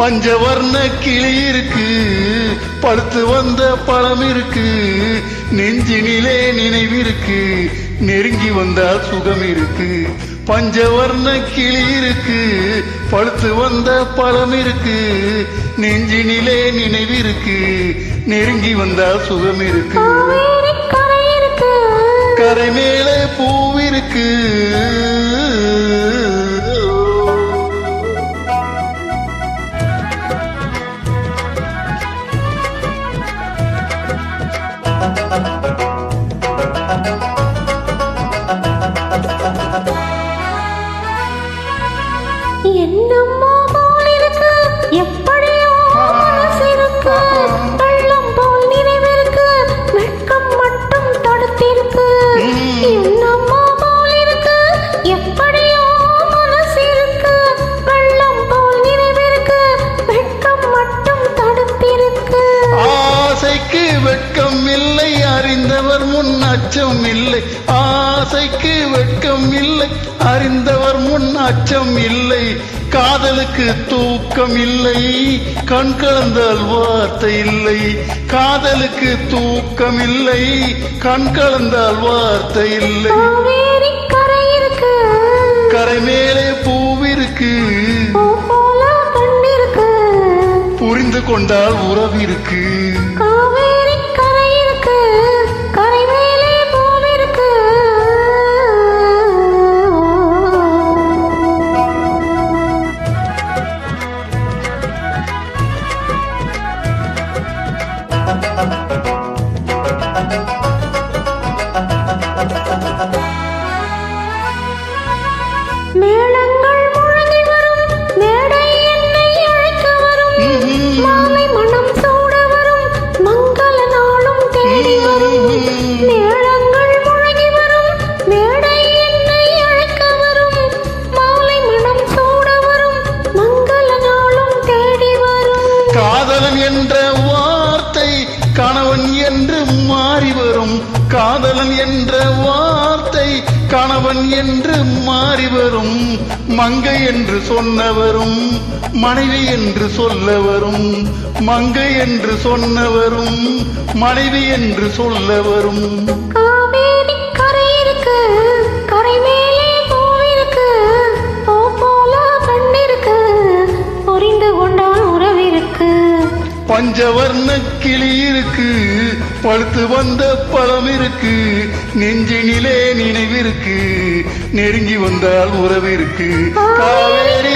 பஞ்சவர்ண கிளி இருக்கு, பழுத்து வந்த பழம் இருக்கு, நெஞ்சினிலே நினைவிருக்கு, நெருங்கி வந்தால் சுகம் இருக்கு. பஞ்சவர்ண கிளி இருக்கு, பழுத்து வந்த பழம் இருக்கு, நெஞ்சினிலே நினைவிருக்கு, நெருங்கி வந்தால் சுகம் இருக்கு. கரை மேலே பூவிருக்கு. என்னம்மா போல் இருக்கு, எப்படியோ மனசிருக்கு, வெள்ளம் போல் நினைவிருக்கு, வெட்கம் மட்டும் தடுத்திருக்கு. என்னம்மா போல் இருக்கு, எப்படியோ மனசிருக்கு, வெள்ளம் போல் நினைவிருக்கு, வெட்கம் மட்டும் தடுத்திருக்கு. ஆசைக்கு வெட்கம் இல்லை, அறிந்தவர் முன் அச்சம் இல்லை. ஆசைக்கு வெட்கம் இல்லை, அறிந்தவர் முன் அச்சம் இல்லை. காதலுக்கு தூக்கம் இல்லை, கண் கலந்தால் வார்த்தை இல்லை. காதலுக்கு தூக்கம் இல்லை, கண் கலந்தால் வார்த்தை இல்லை. கரை இருக்கு, கரை மேலே பூவிருக்கு, போல கண்ணிருக்கு, புரிந்து கொண்டால் உறவிருக்கு. காவேரி கரை இருக்கு, கரை மேலே பூவிருக்கு. மேளங்கள் முழங்கி வரும், மேடை என்னை அழைக்க வரும், மாலை மனம் சூட வரும், மங்கள நாளும் தேடி வரும். மேளங்கள் முழங்கி வரும், மேடை என்னை அழைக்க வரும், மாலை மனம் சூட வரும், மங்கள நாளும் தேடி வரும். காதலன் என்ற வார்த்தை கணவன் என்று மாறி வரும். காதலன் என்ற வார்த்தை கணவன் என்று மாறி வரும். மங்கை என்று சொன்னவரும் மனைவி என்று சொல்ல வரும். மங்கை என்று சொன்னவரும் மனைவி என்று சொல்ல வரும். காவேரி கரை இருக்கு, கரை மேலே பூவிருக்கு, போல கண்ணிருக்கு, புரிந்து கொண்டால் உறவிருக்கு. பஞ்சவர்ண கிளி இருக்கு, பழுத்து வந்த பழம் இருக்கு, நெஞ்சினிலே நினைவிருக்கு, நெருங்கி வந்தால் உறவிருக்கு. காவேரி